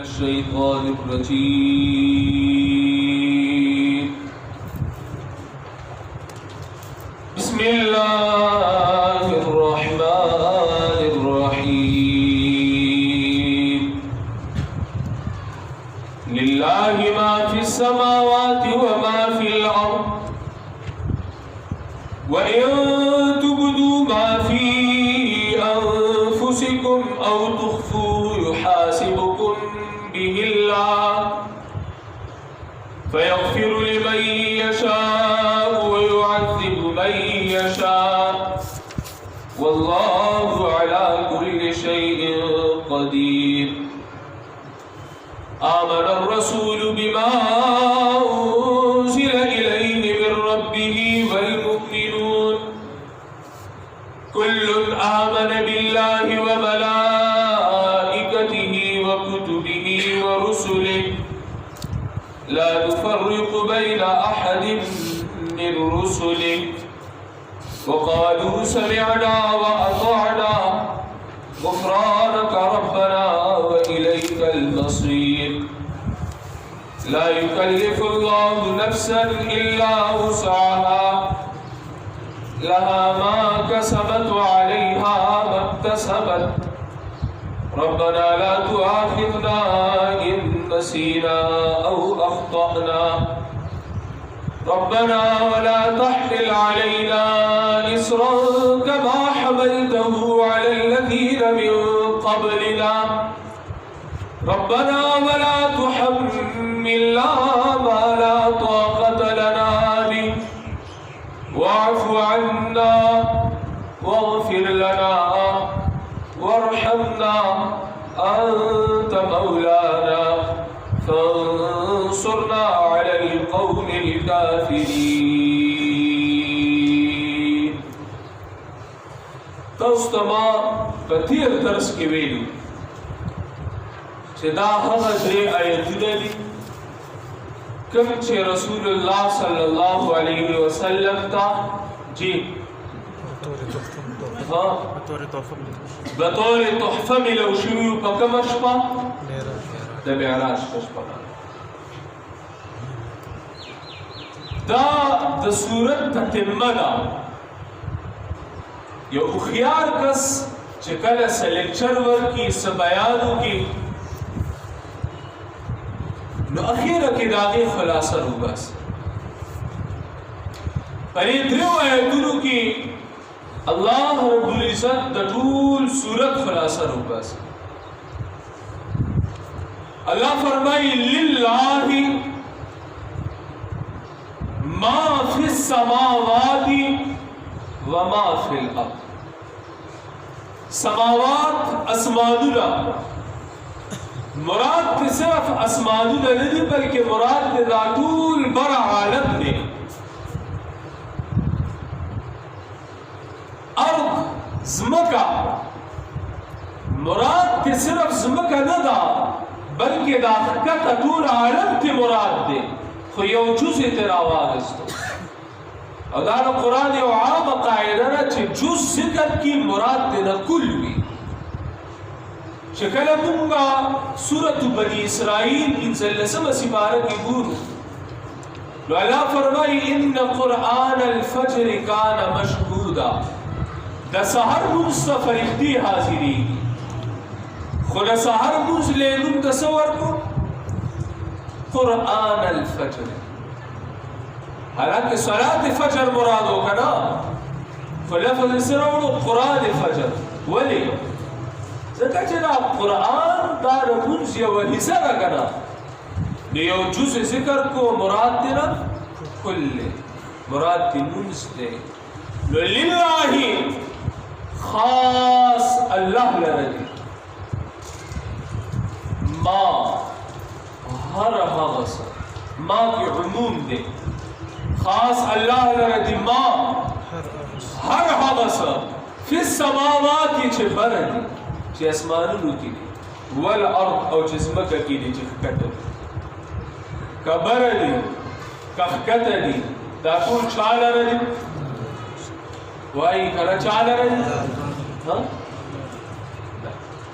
الشيطان الرجيم بسم الله الرحمن الرحيم لله ما في السماوات وما في الأرض وإن تبدوا ما في أنفسكم أو تخفوا يحاسبكم به الله فيغفر لمن يشاء ويعذب من يشاء والله على كل شيء قدير آمن الرسول بما أنزل إليه من ربه والمؤمنون كل آمن بالله وملائكته وكتبه ورسله لا نفرق بين أحد من رسله وقالوا سمعنا وأطعنا غفرانك ربنا وإليك المصير لا يكلف الله نفسا إلا وسعها لها ما كسبت وعليها ما اكتسبت ربنا لا تؤاخذنا إن نسينا أو أخطأنا ربنا ولا تحمل علينا إصرا كما حملته على الذين من قبلنا ربنا ولا تحملنا ما لا طاقة لنا به واعف عنا واغفر لنا وارحمنا أنت مولانا فانصرنا على القوم الكافرين. تستما كثير درس کې ویلو چې دا هغه درې آیتونه دي کوم چې رسول الله صلی الله علیه وسلم ته جی بطور تحفه ملو شوی په کومه شپه د معراج په شپه دا د صورت تتمه ده یو هوښیار کس چې کله سلیکچر ورکړي څه بیان وکړي نو اخیره کې د هغې خلاصه روباسي په دې درېو آیتونو کې الله رب العزت د ټول صورت خلاصه روباسي الله فرمایي لله ما فی السماوات وما فی الارض سماوات اسمانونه مراد ته صرف اسمانونه نه دي بلکې مراد ته دا ټول بر عالم دی ارض زمکا مراد ته صرف زمکا نه ده بلکې دا ښکته ټول عالم ته مراد دی خو یو جز یې ترې راواخیستو او دا د قرآن یو عامه قاعده ده چې جز ذکر کې مراد ته نه کل وي چې کله مونږه سورة بني اسرائیل 15 سپاره کې ګورو نو الله فرمایي ان قرآن الفجر کان مشهودا د سحر لمونځ ته فرښتې حاضرېږي خو د سحر لمونځ لیدون ته څه ورکړو قرآن الفجر حالانکه صلات فجر مراد و که نه خو لفظ یې څه راوړو قرآن فجر ولې ځکه چې دا قرآن دا د لمونځ یوه حصه ده که نه نو یو جز ذکر کو مراد دی نه کل دی مراد دی لمونځ دی نو لله خاص الله لره دی ما هر هغه څه ما کې عموم دی خاص الله لره دی ما هر هغه څه فی السماوات چې بره دي چې اسمانونو کې دي والارض او چې ځمکه کې دي چې ښکته دي که بره دي که ښکته دي دا ټول چا لره دي وایي که نه چا لره دي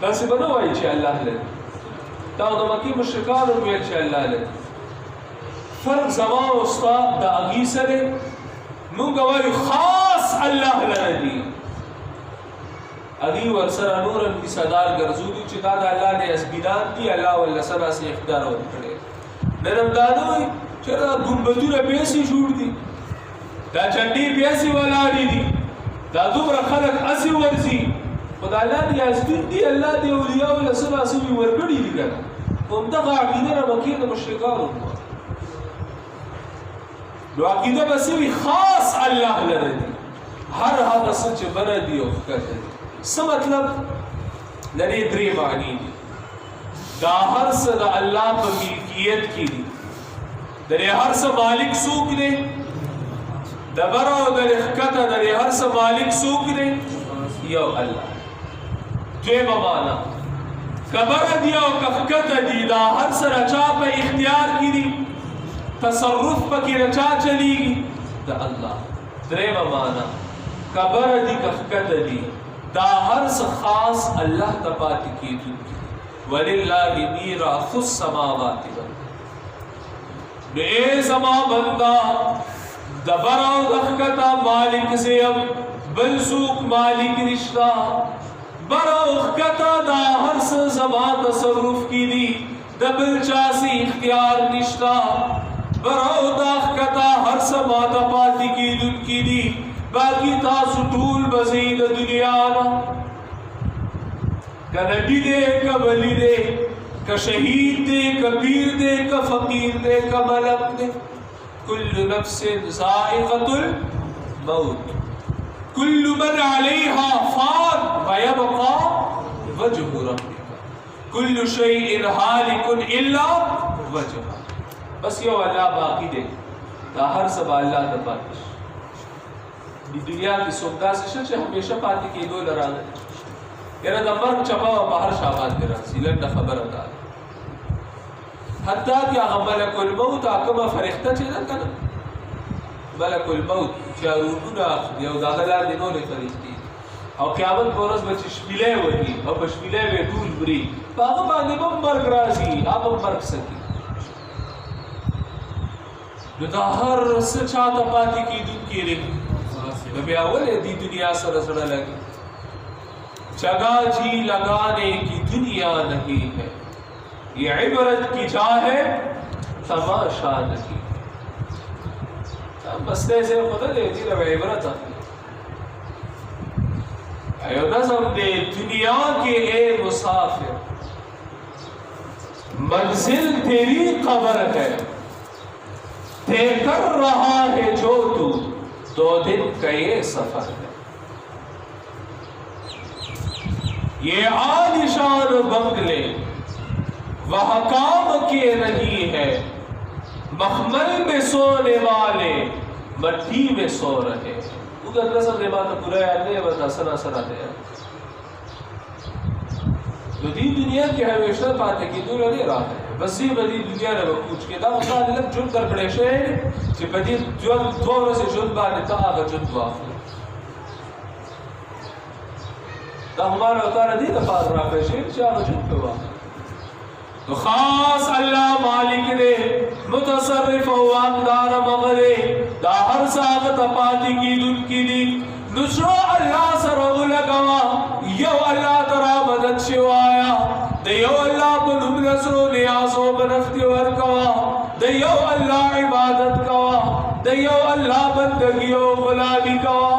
داسې به نه وایي چې الله لره دا د مکی مشرکان ویل چې الله لري. فرق زما او استاد د اغي سره مونږ وایو خاص الله لري. اغي ورسره نور په صدار ګرځولي چې دا د الله نه اسبیدان دي، الله ول سره سي اختیار ورکړي. نرم دانو چې دا ګمبدونه پیسې جوړ دي، دا چنډي پیسې ولاړې دي، دا دومره خلک اسی ورزي، خدای الله دې اسبید دي، الله دې اولیاء ول سره سي ورکړي دي کنه. کوم دا عقیده نه مکه د مشرکانو نو عقیده بسوی خاص الله لري. هر هغه څه چې بره دي او ښکته دي. څه مطلب؟ لري درې معنی دي. دا هر څه د الله په ملکیت کې دي. درې هر څه مالک څوک دی؟ د بره او د ښکته درې هر څه مالک څوک دی؟ یو الله. دویمه معنا کبره دي او ښکته دي، دا هر څه رچا په اختیار کې دي، تصرف پکې رچا چلیږي د الله. درېمه معنا کبره دي ښکته دي، دا هر څه خاص الله ته پاتې کېدونکي. ولله میراث السماوات والارض. اے زما بندا د بره او د ښکته مالک زیم، بل څوک مالک نشته. بره او ښکته دا هر څه زما تصرف کې دي، د بل چا سي اختیار نشته. بره او د ښکته هر څه ماته پاتې کېدونکي دي، باقي تاسو ټول بځئ د دنیا نه. که نبي دی که ولی دی که شهید دی که پیر دی که فقیر دی که ملک دی، كل نفس ذائقة الموت كل من عليها فان ويبقى وجه ربك كل شيء هالك الا وجهه. بس یو الله باقی دی، دا هر څه به الله ته پاتې شي. د دنیا کې څوک داسې شته چې همیشه پاتې کېدو لراغلی. یاره د مرګ چپه په هر شا باندې راځي، لنډه خبره ده. حتی که هغه ملک الموت کومه فرښته چې ده که نه، ملک الموت چې روحونه اخلي او د هغه لاندې نورې فرښتې، او قیامت په ورځ به چې شپیلی وهي او په شپیلی به یې ټول مري، په هغه باندې به مرګ راځي، هغه مرګ سکي. نو دا هر څه چاته پاتې کېدونکي دی، نو بیا ولې دې دنیا سره زړه لګي؟ جگہ جی لگانے کی دنیا نہیں ہے، یہ عبرت کی جا ہے تماشا نہیں. بستے سے خدا دے دی لو عبرت ایو نظم دے دنیا کے اے مسافر، منزل تیری قبر ہے، طے کر رہا ہے جو تو 2 دن کا یہ سفر ہے. یہ عالیشان بنگلے وہاں کام کے نہیں ہے، مخمل میں سونے والے مٹی میں سو رہے. اگر نظر نے بات پورا یاد نہیں ہے، بس سنا سنا دے. تو دی دنیا کی ہمیشہ پاتے کی دور نہیں رہا ہے، بس یہ بدی دنیا نے پوچھ کے دا خدای لک جون کر کړي شي چې بدی جون دوه ورځې جون باندې تا هغه جون واخلي. دا ہمارا اتارا دی دفعات راکر شیر چاہ جن پہ واقع. تو خاص اللہ مالک دے، متصرف و اقدار مغرے، دا ہر ساغت پاتی کی دن کی دی. نسرو اللہ سرغ لگوا، یو اللہ ترا مدد شوایا، دے یو اللہ بنم نسرو نیازو بنفتی ورکوا، دے یو اللہ عبادت کوا، دے یو اللہ بندگی و غلامی کوا،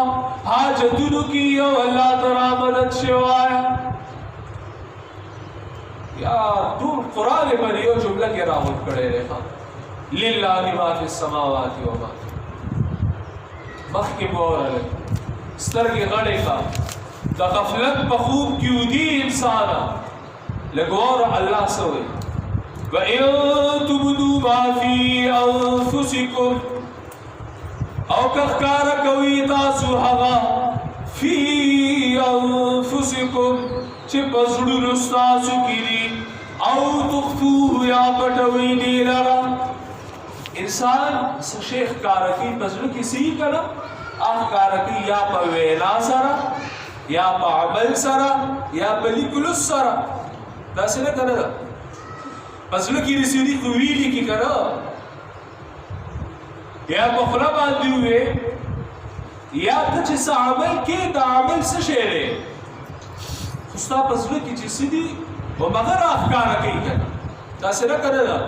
حاجتونو کی یو اللہ ترا مدد شوایا. یا دور قرآن پر یو جملہ کی راہت کڑے رہا، للہ ما فی السماوات و ما مخ کی بور علیہ سترگی غڑے کا دا غفلت بخوب کیوں دی انسانا لگوار اللہ سوئے. وَإِن تُبْدُوا مَا فِي أَنفُسِكُمْ او کخکار کوي تاسو هغه فی انفسکم چې پسړو تاسو کې دي، او تخفوه یا پټوي دي لرا. انسان شیخ کارکی پسړو کې سی کړه، هغه کارکی یا په وینا سره یا په عمل سره یا په لیکلو سره، دا څنګه کنه پسلو کی رسیدی خویلی کی کرا یا بخلا باندی ہوئے یا تچس عمل کے دا عمل سے شیرے خستا پسلو کی رسیدی و مگر افکار کئی کرا دا سرہ کرنا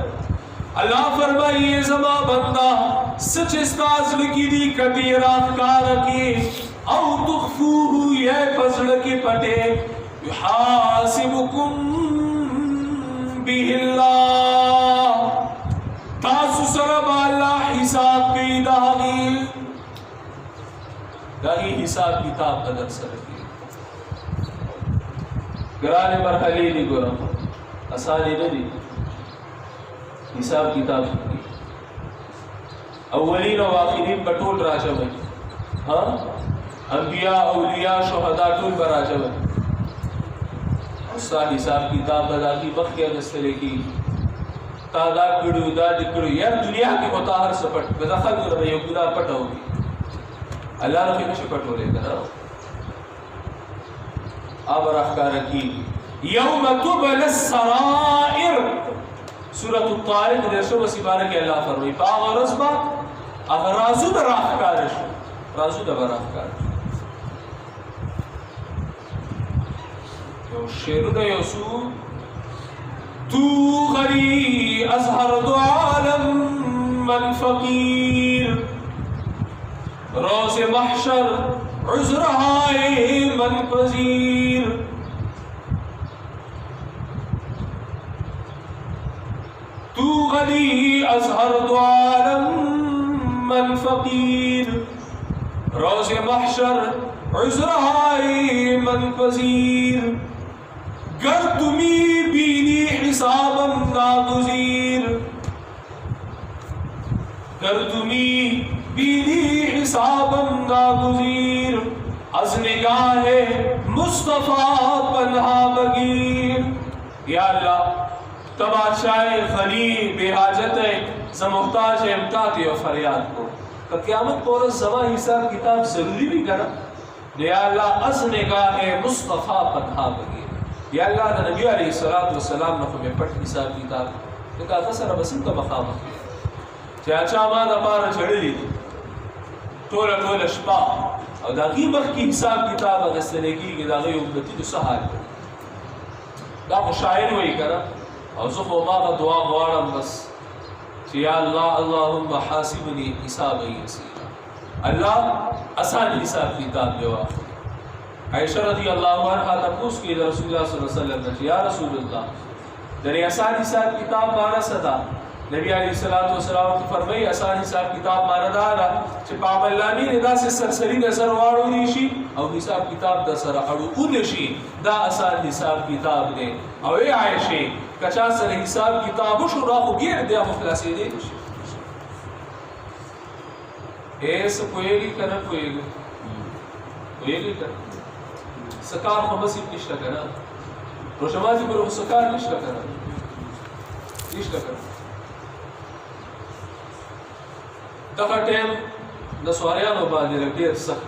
اللہ فرمائیے زما بندہ سچ استاز لکی دی کبیر افکار کی او تخفوه یا پسلو کی پٹے یحاسبکم به اللہ تاسو سره با الله حساب کوي داغي حساب کتاب بدل سره کوي ګرانه مرحله دي ګورم اسانه نه دي حساب کتاب کوي اولین او آخرین پټول راځوي ها انبیاء اولیاء شهدا ټول راځوي ستا حساب کتاب بداغي وخت کې غسل کی تا دا کړو دا کړو یار دنیا کې ہوتا هر څه پټ بدخل کړو یو ګنا پټ ہوږي الله نه نشي پټولې کنه اب راخکار کی یوم تبل السرائر سورۃ الطارق د شوم سبارک الله فرمایي پاغ ورځ اغرازو د راخکار شو رازو د راخکار شعر دا یوسو تو غری ازهر دو عالم من فقیر روز محشر عذرهای من پذیر تو غری ازهر دو عالم من فقیر روز محشر عذرهای من پذیر گر تمی بینی حسابم ناگزیر گر تمی بینی حسابم ناگزیر از نگاہ مصطفیٰ پنہا بگیر یا اللہ تماشائے غنی بے حاجت ہے زمحتاج امتاط و فریاد کو کہ قیامت پورا زمان حساب کتاب ضروری بھی کرا یا اللہ از نگاہ مصطفیٰ پنہا بگیر یا اللہ دا نبی علیہ السلام نخو میں پٹ حساب کتاب لکا تسر بسن کا مقام اخیر چاچا ما دا پارا چڑلی دی تولا تولا شپا او دا غیبت کی حساب کتاب اگستنگی کہ دا غی امتی دو سحال پر دا مشاعر ہوئی کرا او زخو ما دا دعا غوارم بس چی یا اللہ اللہم حاسبنی حساب یسیرا اللہ آسان حساب کتاب دیوا عائشہ رضی اللہ عنہ تپوس کی رسول اللہ صلی اللہ علیہ وسلم نے یا رسول اللہ دنی آسان حساب کتاب مانا صدا نبی علیہ السلام فرمائی آسان حساب کتاب مانا دانا چھ پاملانی ندا سے سرسری دا سر وارو دیشی او حساب کتاب دا سر اڑو اونشی دا آسان حساب کتاب دے او اے عائشہ کچا سر حساب کتاب شو راہو گیر دیا مخلاصی دے ایسا کوئے گی کنا کوئے گی کنا سکار خمسی نشتا کرا روشمازی برو سکار نشتا کرا دفع ٹیم نسواریانو باندې ډیر سخت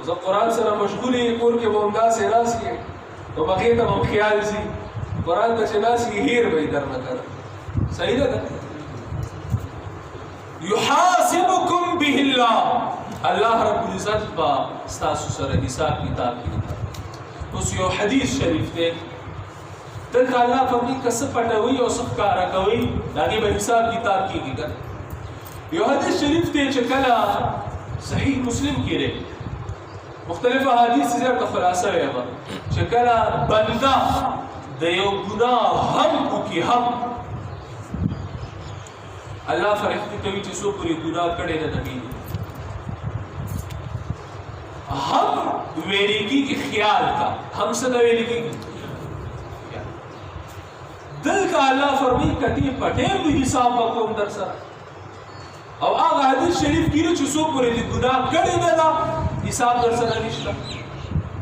زه قرآن سره مشغولی کور کې به همداسې ناست یې نو بقیې ته هم خیال ځي قرآن ته چې ناست یې هیر به یې درنه کړه صحیح ده یحاسبکم به الله اللہ رب العزت با ستاسو سره حساب کتاب کی اوس یو حدیث شریف ته دلته الله فرمایي که څه پټوي او څه ښکاره کوي د هغې به حساب کتاب کېږي که یو حدیث شریف دی چې کله صحیح مسلم کې دی مختلف احادیث یې درته خلاصه ویمه چې کله بنده د یو ګناه هم وکړي هم الله فرښتې کوي چې څوک پورې ګناه کړی نه دی ہم ویریگی کی خیال کا ہم سے نہ ویریگی کی دل کا اللہ فرمی کتی پٹے بھی حساب بکوم در سر او آغا حدیث شریف کی رو چسو پوری دی گناہ کڑی ندا حساب در سر نشتا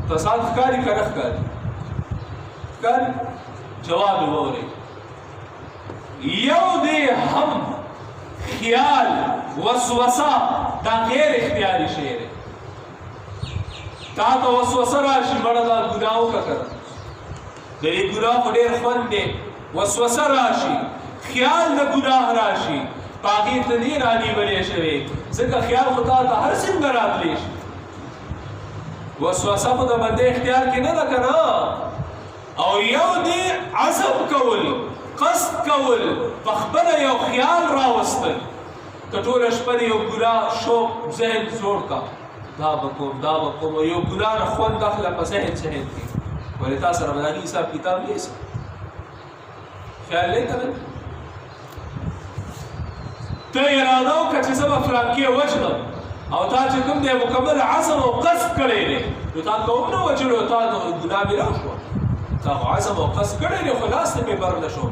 تصاد کاری کرخ کاری جواب ہو رہی یو دے ہم خیال وسوسہ دا غیر اختیاری شعر ہے تا ته وسوسه راشي مړه دا ګناهو کا کړه د دې ګناه په ډېر خوند دی وسوسه راشي خیال د ګناه راشي پاغي ته دی رانی بلې شوی ځکه خیال خدا ته هر څنګه راتلی شي وسوسه خو د بنده اختیار کې نه ده کنه او یو دی عزم کول قصد کول په خپله یو خیال راوستل که ټوله شپه یو ګناه شوق ذهن زوړ کا دا به کوم او یو ګناه نه خوند اخله په ذهن کې ولې تا سره به د هغې حساب کتاب نیسي خیال دی که نه ته اراده وکړه چې زه به فلانکې وژنم او تا چې کوم دی مکمل عزم او قصد کړی دی نو تا که هم نه وژلو تا د ګناه میلاو شوه تا خو عزم او قصد کړی دی خو لاس ته مې بر نه شو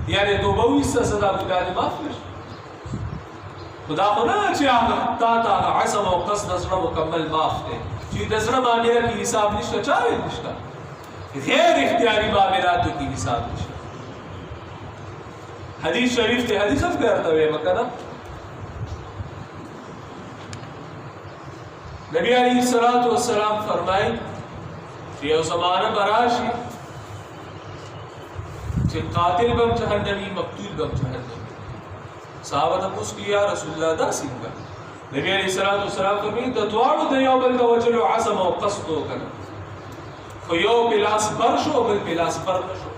یعنې توبه وایسته زه دا ګناه دې معاف کړه خو دا خو نه چې تا ته هغه عزم او قصد د زړه مکمل معاف دی چې د زړه معامله کې حساب نشته چا ویل نشته غیر اختیاري معاملاتو کې حساب نشته حدیث شریف ته حدیث هم کرتا ویم کنه نبی علیہ الصلوۃ والسلام فرمایي چې یو زمانہ براشي چې قاتل بم جهنمی مقتول بم جهنمی صحابه ته پوښتنه یا رسول الله دا څنګه نبی علیہ الصلوۃ والسلام فرمایي د دواړو د یو بل د وجلو عزم او قصد وکړه خو یو بلاس بر شو بل بلاس بر نشو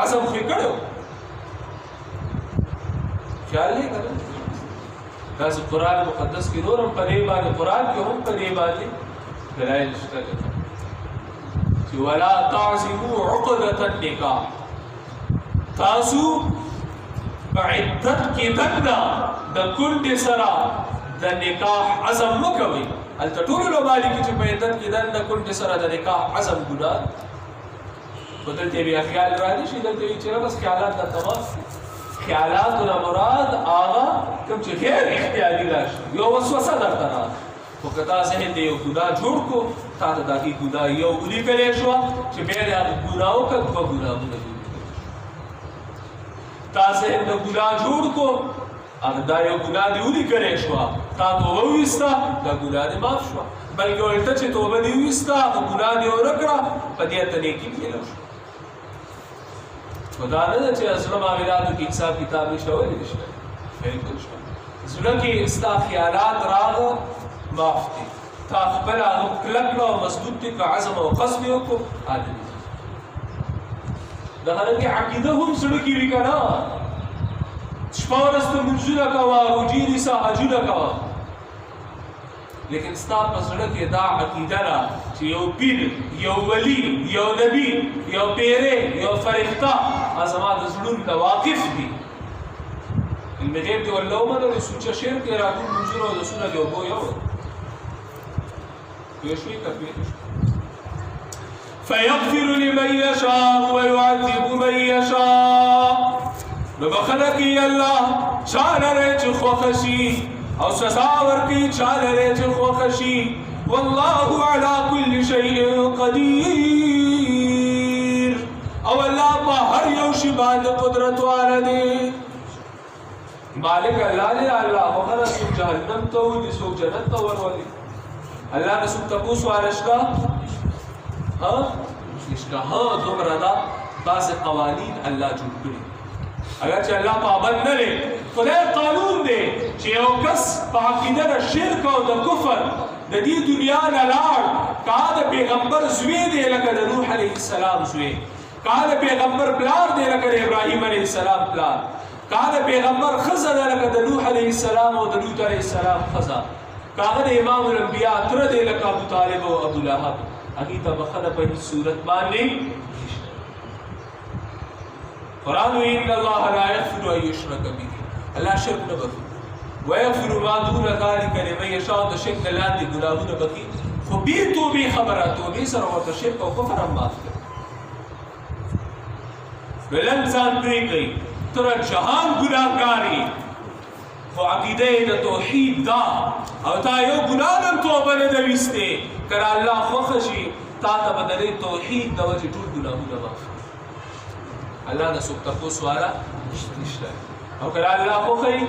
عزم خو کړو خیال نہیں کرنا داسې قرآن مقدس کې نور هم په دې باندې قرآن کې هم په دې باندې دلایل شته چې ولا تعزموا عقدة النکاح تاسو په عدت کې دنه د کونډې سره د نکاح عزم مکوئ هلته ټولو لوبالي کې چې په عدت کې دنه کونډې سره د نکاح عزم ګناه خو دلته بیا خیال راځي چې دلته وایي چې بس خیالات دا تمام خیالات و مراد آغا کم چې غیر اختیاري راشي یو وسوسه درته راغله خو که تا ذهن د یو ګناه جوړ کړو تا ته د هغې ګناه یو ولیکلی شوه چې بیا د هغه ګناه وکړه دوه ګناهونه دې تا ذهن د ګناه جوړ کړو هغه دا یو ګناه دې ولیکلی شوه تا توبه وویسته دا ګناه دې معاف شوه بلکې الټه چې توبه دې وویسته هغه ګناه دې ونه کړه په دې ته نیکي میلاو شوه خدا نه ده چې زړه معاملاتو کې حساب کتاب نشته ولې نشته بلکل شته زړه کې ستا خیالات راغله معاف دي تا خپله هغه کلک کړه او مضبوط دي که عزم او قصد یې وکړو عادل دي دغرنګې عقیده هم زړه کې وي که نه شپه ورځ ته لمونځونه کوه روجې نیسه حجونه کوه لیکن ستا په زړه کې دا عقیده ده چې یو پیر یو ولی یو نبی یو پیری یو فرښته زما د زړونو نه واقف دي علم غیب دې ورله ومنلو سوچه شعر کې راټول لمونځونه او دسونه د اوبو یو پوه شوې که پوه نه فیغفر لمن یشاء ویعذب من یشاء نو بخنه کوي الله چا لره چې خوښه شي او سزا ورکی چاله چې خوښه شي والله على كل شيء قدير او الله په هر یو شی باندې قدرت والا دی مالک الله دی الله وغره سو جهنم ته ودي سو جنت ته ورولي الله نه سو تاسو ارشدا ها نشته ها دومره دا بعض قوانین الله جوړ کړی اگر چې الله پابند نه لري خدای قانون دی چې یو کس په عقیده د شرک او د کفر د دې دنیا نه لاړ که د پیغمبر زوی دی لکه د نوح علیه السلام زوی که د پیغمبر پلار دی لکه د ابراهیم علیه السلام پلار که د پیغمبر ښځه ده لکه د نوح علیه السلام او د لوط علیه السلام ښځه که هغه د امام الانبیا تره دی لکه ابو طالب او ابو لهب هغې ته بخښنه په هېڅ صورت باندې قرآن ان الله لا يغفر ان يشرك به الله شرک نه بخي ويغفر ما دون ذلك لمن يشاء د شرک نه لاندې ګناهونه بخي خو بې توبې خبره توبې سره ورته شرک او کفر هم معاف کړي نو لږ ځان پرې کوي تر جهان ګناهګار یې خو عقیده یې د توحید دا او تا یو ګناه هم توبه نه ده ویستې که الله خوښه شي تا ته به د دې توحید د وجې ټول ګناهونه معاف الله نه څوک تپوس والا نشته او که الله خوښوي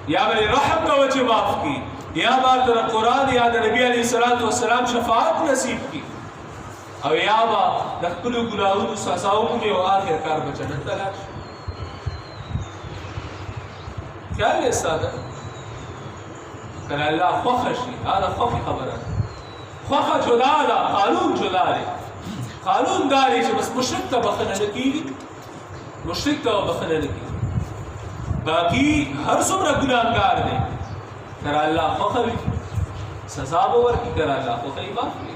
یا به رحم کوه چې معاف کړي یا به د قرآن یا د نبي علیه الصلاة والسلام شفاعت نصیب کړي او یا با د خپلو ګناهونو سزا وکړي او آخر کار به جنت ته لاړ شي. خیال دی ساده کله الله خوښه شي دا خوښې خبره ده. خوښه جدا ده، قانون جدا دی. قانون دا دی چې بس مشرک ته بخښنه نه کېږي، مشرک ته بخښنه نه کېږي، باقي هر څومره ګناهګار دی کله الله خوښه وي سزا به ورکړي، کله الله خوښه وي معاف کړي.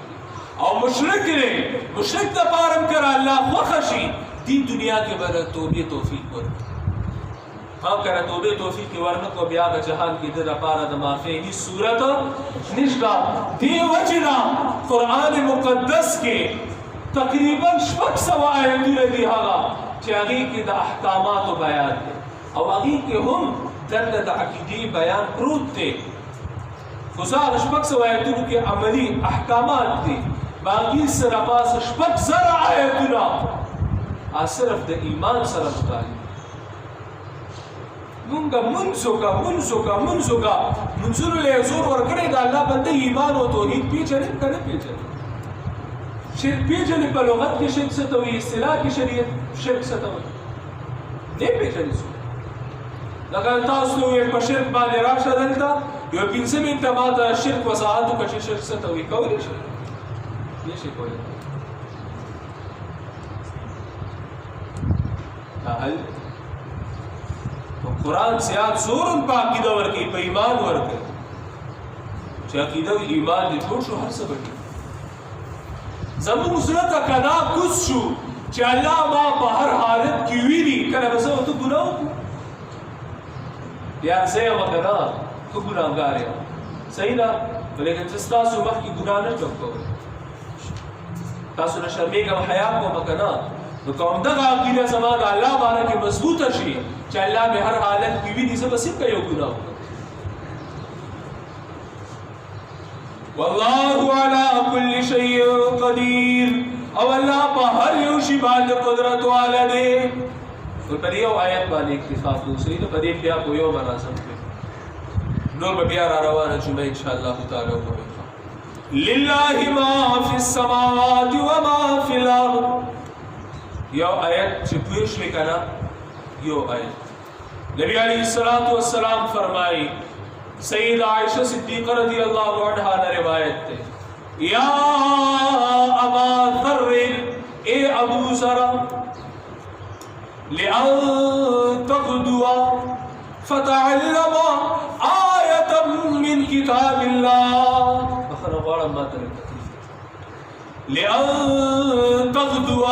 او مشرک دی، مشرک دپاره هم کله الله خوښه شي دین دنیا کې به توبې توفیق ورکړي. هم کنه توبه توفیق ورنکو بیا د جهان کې د لپاره د معافی هیڅ صورت نشته. دی وجنا قرآن مقدس کې تقریبا 600 آیتونه دي هغه چې هغه کې د احکاماتو بیان دي او هغه کې هم دغه د عقیدې بیان پروت دی. خو هغه 600 آیتونو کې عملی احکامات دي، باقي صرف 600 آیتونه صرف د ایمان سره متعلق. مونږه منځوګه منځونو له زور ورکړی د الله بنده ایمان او توحید پیژنې کنه پیژنې. شرک پیژنې په لغت کې شرک څه ته وایي، اصطلاح کې شریعت شرک څه ته وایي نه پیژنې. لکه تاسو یې په شرک باندې راشه دلته یو 15 منټه ماته شرک وضاحت وکړه چې شرک څه ته وایي، کولی شئ؟ نه شئ کولی. حل قرآن زیاد زورن په عقیده ورکړي، په ایمان ورکړي چې عقیده او ایمان دې جوړ شو هر څه به زموږ زړه ته کدا کوز شو چې الله ما په هر حالت کې ویني. کله به زه ورته ګناه وکړم یار زه یم که نه ښه ګناهګار یم صحیح ده، لیکن زه ستاسو مخکې ګناه نه شم کولی، تاسو نه شرمېږم حیا کوم که نه. نو که همدغه عقیده زما د الله باره کې مضبوطه شي چې الله مې هر حالت کې ویني، زه به څنګه یو ګناه وکړم. والله على كل شيء قدير او الله په هر یو شي باندې قدرت والا دی. په دې یو آیت باندې اکتفا کوو، صحیح ده. په دې بیا په یو مناسب نور به بیا را روانه جمعه ان شاء الله تعالی وکړو. لله ما في السماوات وما في الارض. یو آیت چې پوه شوې که نه، یو آیت نبی علیہ الصلوۃ والسلام فرمائی، سید عائشہ صدیقہ رضی اللہ عنہا نے روایت ہے، یا ابا ذر اے ابو ذر لأن تغدو فتعلم آیة من کتاب اللہ بخنا غوارا ما ترک لأن تغدو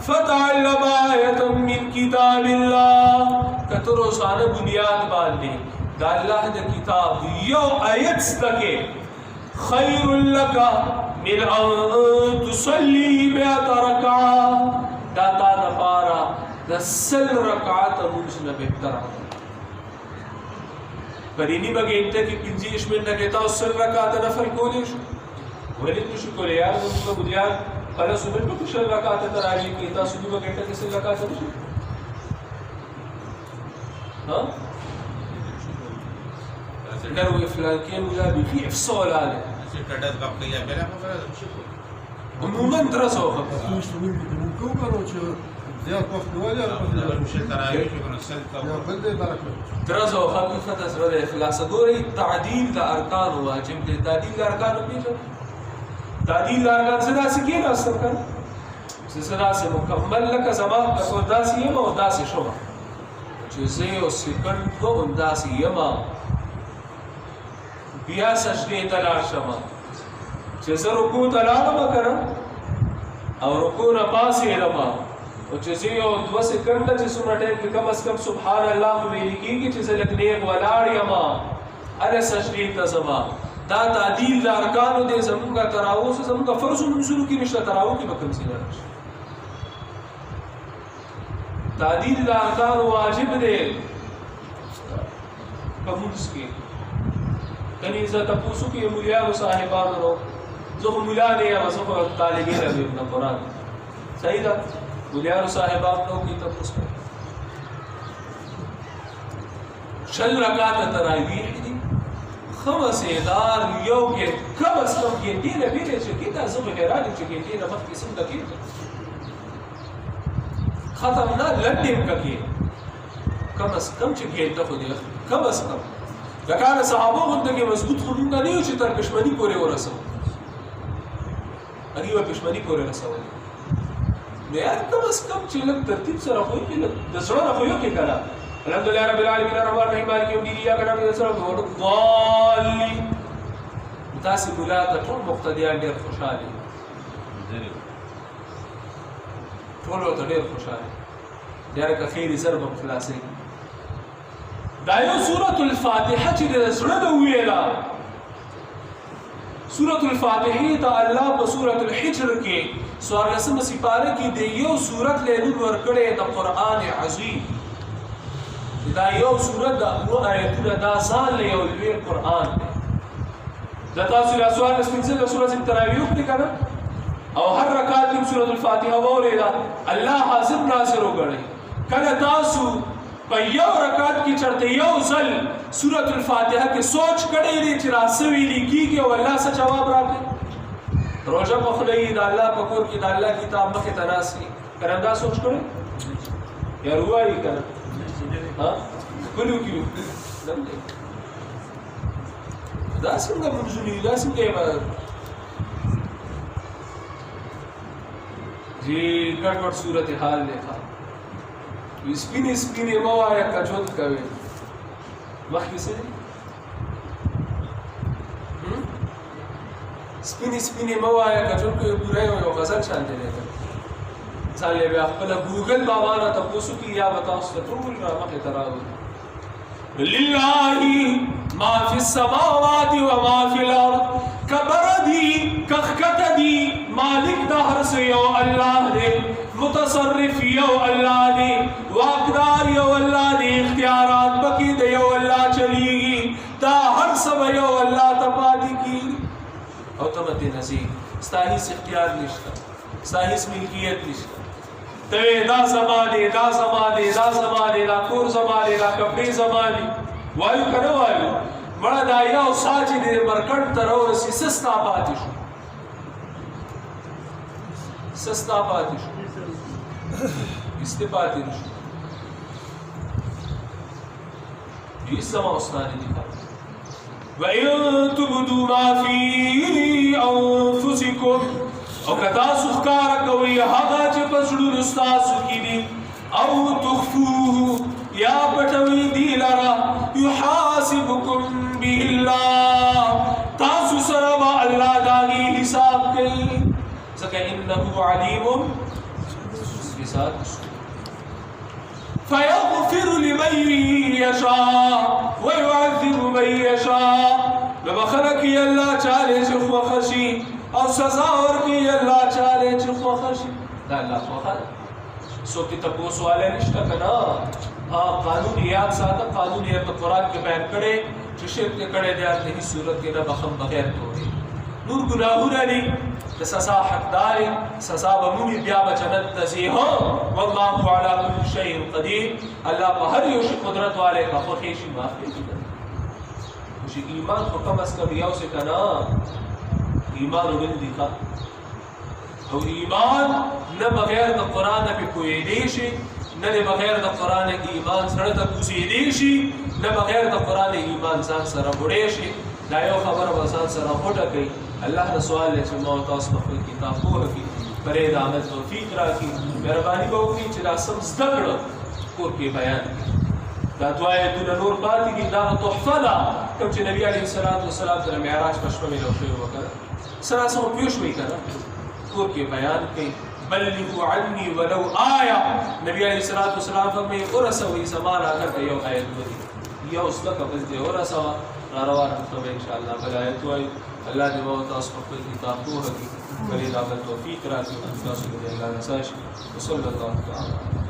فتعلم آیة من کتاب اللہ کتر روزانہ بنیاد باندې دا الله د کتاب یو آیت ستکه خیر لک من ان تصلي 100 رکعه دا تا لپاره د 100 رکعات موږ نه بهتر پرینی بغیته کې 25 منټه کې تاسو 100 رکعات نفل کولی شو ولې نشو کولی یار موږ بنیاد کله صبح په 100 رکعات تراویح کې تاسو د بغیته کې 100 رکعات نشو ها ډېر وی فلان کې ولا به في افصال عليه چې کډه بقيه بلا خبره عموما درسه خبره تاسو موږ کوو چې زیات وخت ولا مش تراویح کې ونسلت یا بل برکت درسه خبره تاسو د اخلاص ګوري تعدیل د ارکان واجب دي. تعدیل د ارکان پیژنه، تعدیل د ارکان څه داسې کې راستل کړه چې څه داسې مکمل لکه زمان د کو داسې یم او داسې شوم چې زه یو سکند کو داسې یم بیا سجدې ته لاړ شم چې زه رکوع ته لاړم که نه او رکوع نه پاڅېدم او چې زه یو 2 سکنډه چې څومره ټایم کې کم از کم سبحان الله خو ویل کېږي چې زه لږ نیغ ولاړ یم هغه سجدې ته ځم. دا تعدیل د ارکانو دی. زمونږ تراوح زمونږ فرضو لمونځونو کې نشته، تراوح کې به کوم څه نه راشي. تعدیل د ارکانو واجب دی په لمونځ کې. کنی زه تاسو کې مولیانو صاحبانو زه خو مولا نه یم، زه خو طالب علم یم د قرآن. صحیح ده، مولیانو صاحبانو کې تاسو 100 رکعات تراویح دي، خمسیدار یو کې کم از کم ګینډې نه بیرې چې کې دا زه به حیران یم چې ګینډې نه مخکې څومره کېږي ختم نه لنډ یم که کې کم از کم چې ګینډه خو دی کم از کم لکه هغه صحابه غونډه کې مضبوط خو موږ نه یو چې تر پښمني پورې ورسوو هغوی به پښمني پورې رسولي نو یار کم از کم چې لږ ترتیب سره خو یې د زړه نه خو یو کې که نه الحمدلله رب العالمین الرحمن الرحیم مالک یوم الدین ایاک نعبد و ایاک نستعین اهدنا الضالین تاسې مولا ته ټول مقتدیان ډېر خوشحالي ټول ورته ډېر خوشحالي یاره که خیر زر به خلاصوي دا یو سورة الفاتحه چې د زړه نه وویله سورة الفاتحه ته الله په سورة الحجر کې څوارلسمه سپاره کې د یو سورت له نوم ورکړی د قرآن عظیم دا یو سورت د اوه آیتونه دا ځان له یو لوی قرآن دی د تاسو له څوارلس پنځلس سورت تراویح وکړئ که نه او هر رکعت کې سورة الفاتحه واورېده الله حاضر ناظر وګڼئ کله تاسو په یو رکعت کې چرته یو ځل سورة الفاتحه کې سوچ کړی دی چې را څه ویلي کېږي او الله څه جواب راکړي روژه پخلی د الله په کور کې د الله کتاب مخې ته ناست وي که نه دا سوچ کړی یا روایي که نه کلو کیو دا څنګه منځونه دي دا څنګه عبادت جی ګډ وډ صورت حال دی سپینې سپینې مه وایه که ژوند کوې مخکې څه دی سپینې سپینې مه وایه که ژوند کوې پوره یو غزل شانتې دی ځان یې بیا خپله ګوګل بابا نه تپوس وکړي یا به تاسو ته ټول را مخې ته راوړي لله ما فی السماوات و ما فی الارض کبر دی کخکت دی مالک د هر څه یو الله دی متصرف یو الله دی واقدار یو الله دی اختیارات پکې د یو الله چلیږي دا هر څه یو الله ته پاتې کېږي او ته متې نصیب ستا هېڅ اختیار نشته ستا هېڅ ملکیت نشته ته دا زما دی دا زما دی دا زما دی دا کور زما دی دا کپړې زما دي وایو که نه وایو مړه دا یو سا چې د مرکټ ته راورسي څه ستا پاتې شو څه ستا پاتې شو هېڅ پاتې نه شو هېڅ زما ستا نه دي پاتې وَإِن تُبْدُوا مَا فِي أَنفُسِكُمْ او که تاسو ښکاره کوئ هغه چې په زړونو ستاسو کې دي او تخفوه یا پټوئ دې لره یحاسبکم به الله تاسو سره به الله د هغې حساب کوي ځکه انه علیم بذات فیغفر لمن یشاء ویعذب من یشاء نو بخښنه کوي الله چاله چې خوښه شي او سزا ورکړي الله چاله چې خوښه شي دا الله خوښه ده څوک دې تپوس والی نشته که نه قانون یاد ساته قانون یې په قرآن کې بیان کړی چې شرک یې کړی دی هلته هېڅ صورت کې نه بخښم بغیر توبې نور ګناهونه دي د سزا حقدار سزا به مومي بیا به جنت ته ځي والله علی کل شیء قدیر الله په هر یو شي قدرت والی که خوښې شي معاف کړي خو چې ایمان خو کم از کم یو څه که نه ایمان وګڼل دي او ایمان نه بغیر د قرآن نه پې پوهېدی شي نه د بغیر د قرآن ایمان سره ته کوزېدی شي نه بغیر د قرآن ایمان ځان سره وړی شي دا یو خبره به ځان سره غوټه کوي الله نه سوال دی چې ما او تاسو په خپل کتاب پوهه کړي پرې د عمل توفیق راکړي مهرباني به وکړي چې دا سم زده کړه کور کې بیان کړي دا دوه آیتونه نور پاتې دي دا تحفه ده کوم چې نبي علیه الصلاة والسلام سره معراج په شپه میلاو شوی وکړه سراسر پوه شوئ که نه کور کې بیان کوي بلغوا عني ولو آیه نبی علیه الصلاة والسلام فرمایي ورسوئ زما راته که یو آیت ولي یو زده که بس دې ورسوه راروانه به انشاءالله بل آیت وایو الله دې به تاسو په خپل کتاب پوهه کړي بلې د عمل توفیق راکړي تاسو دې الله رضا شي وصلی الله تعالی